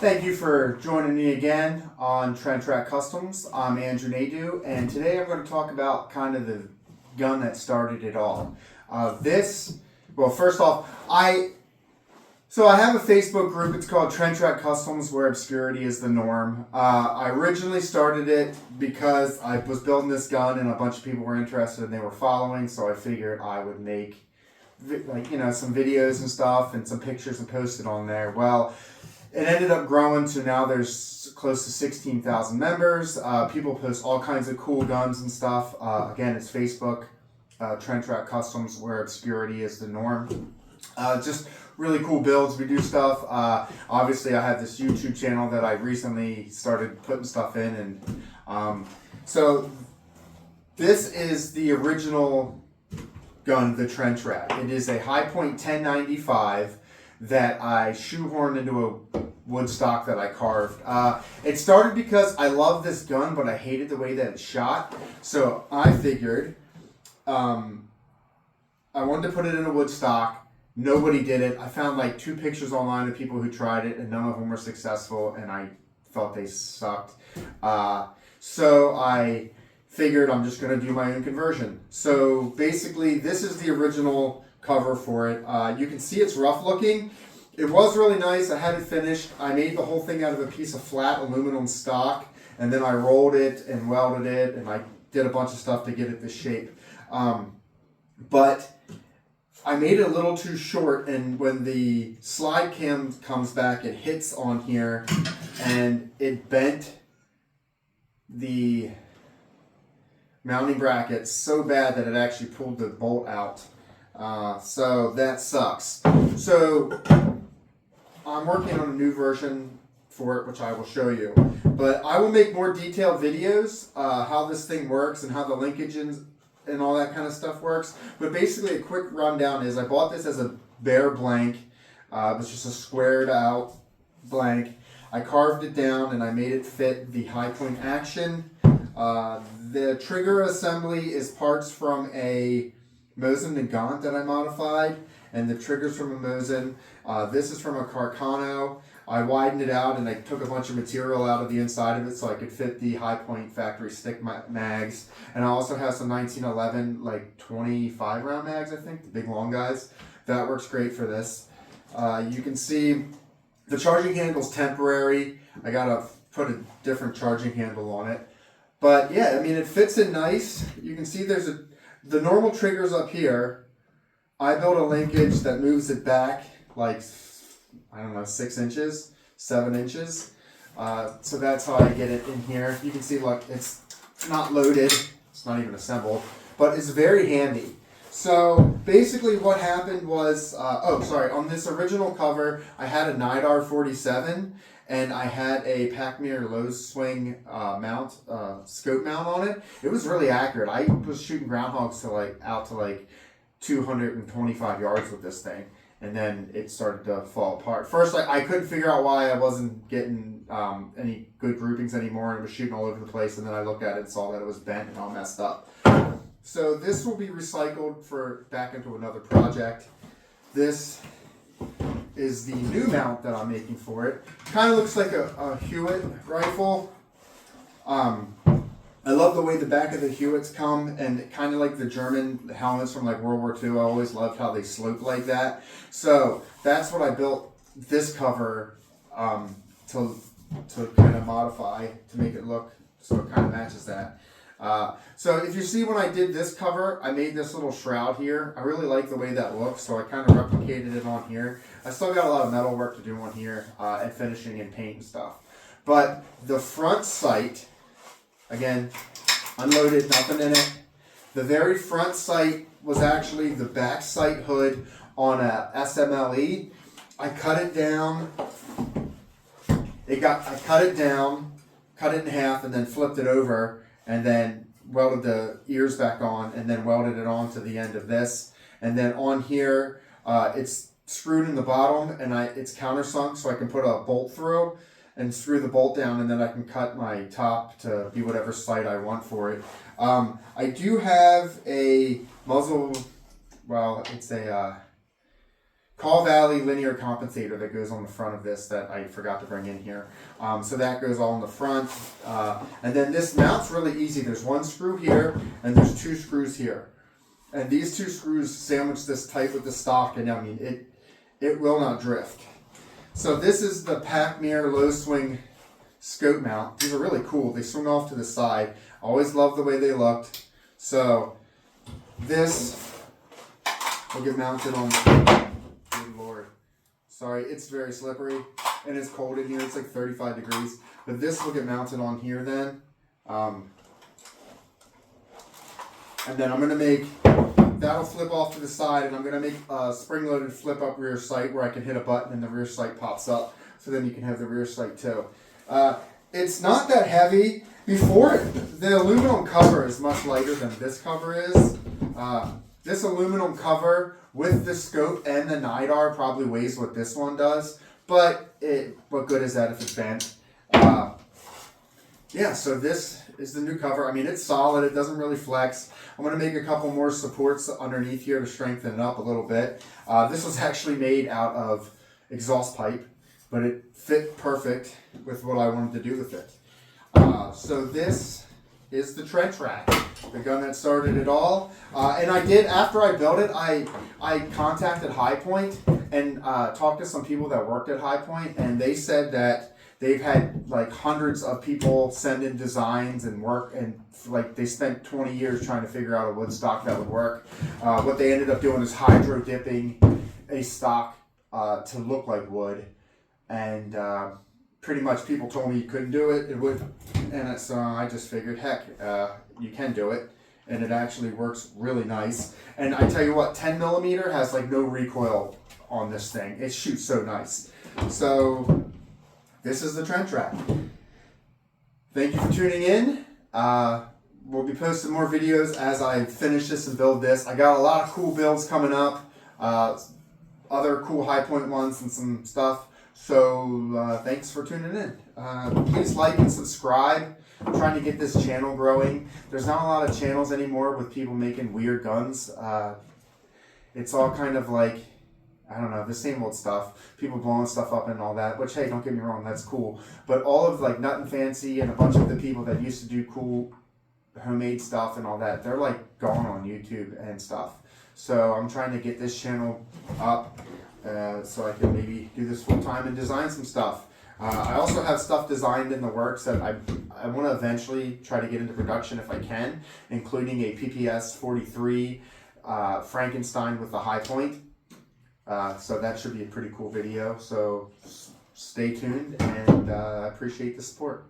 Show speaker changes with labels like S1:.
S1: Thank you for joining me again on Trend Track Customs. I'm Andrew Nadeau, and today I'm going to talk about kind of the gun that started it all. First off, I have a Facebook group. It's called Trend Track Customs, where obscurity is the norm. I originally started it because I was building this gun, and a bunch of people were interested and they were following. So I figured I would make some videos and stuff and some pictures and post it on there. Well, it ended up growing to now there's close to 16,000 members. People post all kinds of cool guns and stuff. Again, it's Facebook, Trend Track Customs, where obscurity is the norm. Just really cool builds. We do stuff. Obviously, I have this YouTube channel that I recently started putting stuff in. And so this is the original gun, the Trend Track. It is a High Point 1095 that I shoehorned into a wood stock that I carved. It started because I love this gun, but I hated the way that it shot. So I figured I wanted to put it in a wood stock. Nobody did it. I found like 2 pictures online of people who tried it, and none of them were successful, and I felt they sucked. So I figured I'm just going to do my own conversion. So basically, this is the original cover for it. You can see it's rough looking. It was really nice. I had it finished. I made the whole thing out of a piece of flat aluminum stock, and then I rolled it and welded it, and I did a bunch of stuff to get it this shape. But I made it a little too short, and when the slide cam comes back, it hits on here, and it bent the mounting brackets so bad that it actually pulled the bolt out. So that sucks. So I'm working on a new version for it, which I will show you. But I will make more detailed videos, how this thing works and how the linkages and all that kind of stuff works. But basically a quick rundown is I bought this as a bare blank. It was just a squared out blank. I carved it down and I made it fit the High Point action. The trigger assembly is parts from a Mosin Nagant that I modified, and the trigger's from a Mosin. This is from a Carcano. I widened it out and I took a bunch of material out of the inside of it so I could fit the High Point factory stick mags. And I also have some 1911 like 25 round mags, I think, the big long guys. That works great for this. You can see the charging handle's temporary. I gotta put a different charging handle on it. But yeah, I mean, it fits in nice. You can see the normal trigger's up here. I built a linkage that moves it back like, I don't know, 6 inches, 7 inches. So that's how I get it in here. You can see, look, it's not loaded. It's not even assembled, but it's very handy. So basically what happened was, on this original cover, I had a NIDAR 47 and I had a Pacmir low swing scope mount on it. It was really accurate. I was shooting groundhogs out to 225 yards with this thing. And then it started to fall apart. First, I couldn't figure out why I wasn't getting any good groupings anymore, and it was shooting all over the place. And then I looked at it and saw that it was bent and all messed up. So this will be recycled back into another project. This is the new mount that I'm making for it. Kind of looks like a Hewitt rifle. I love the way the back of the Hewitts come, and kind of like the German helmets from like World War II. I always loved how they slope like that. So that's what I built this cover to kind of modify to make it look so it kind of matches that. So if you see when I did this cover, I made this little shroud here. I really like the way that looks, so I kind of replicated it on here. I still got a lot of metal work to do on here and finishing and paint and stuff. But the front sight, again, unloaded, nothing in it. The very front sight was actually the back sight hood on a SMLE. I cut it down. I cut it down, cut it in half, and then flipped it over, and then welded the ears back on, and then welded it on to the end of this. And then on here, it's screwed in the bottom, and it's countersunk, so I can put a bolt through and screw the bolt down, and then I can cut my top to be whatever sight I want for it. I do have a muzzle, it's a Call Valley linear compensator that goes on the front of this that I forgot to bring in here. So that goes all in the front. And then this mount's really easy. There's one screw here and there's two screws here. And these two screws sandwich this tight with the stock, and I mean, it will not drift. So this is the pack mirror low swing scope mount. These are really cool. They swing off to the side. Always loved the way they looked. So this will get mounted on, good Lord. Sorry, it's very slippery and it's cold in here. It's like 35 degrees. But this will get mounted on here then. And then I'm going to make, that'll flip off to the side, and I'm going to make a spring-loaded flip-up rear sight where I can hit a button and the rear sight pops up. So then you can have the rear sight too. It's not that heavy. Before, the aluminum cover is much lighter than this cover is. This aluminum cover with the scope and the NIDAR probably weighs what this one does. But what good is that if it's bent? Yeah, so this is the new cover. I mean, it's solid. It doesn't really flex. I'm going to make a couple more supports underneath here to strengthen it up a little bit. This was actually made out of exhaust pipe, but it fit perfect with what I wanted to do with it. So this is the trench rack, the gun that started it all. And I did, after I built it, I contacted High Point and talked to some people that worked at High Point, and they said that they've had like hundreds of people send in designs and work, and like they spent 20 years trying to figure out a wood stock that would work. What they ended up doing is hydro dipping a stock to look like wood, and pretty much people told me you couldn't do it. It would, and so I just figured, heck, you can do it, and it actually works really nice. And I tell you what, 10 millimeter has like no recoil on this thing. It shoots so nice. So this is the trench rack. Thank you for tuning in. We'll be posting more videos as I finish this and build this. I got a lot of cool builds coming up, other cool High Point ones and some stuff. So thanks for tuning in. Please like and subscribe. I'm trying to get this channel growing. There's not a lot of channels anymore with people making weird guns. It's all kind of like, I don't know, the same old stuff. People blowing stuff up and all that, which, hey, don't get me wrong, that's cool. But all of like Nut and Fancy and a bunch of the people that used to do cool homemade stuff and all that, they're like gone on YouTube and stuff. So I'm trying to get this channel up so I can maybe do this full time and design some stuff. I also have stuff designed in the works that I want to eventually try to get into production if I can, including a PPS 43 Frankenstein with the High Point. So that should be a pretty cool video. So stay tuned, and I appreciate the support.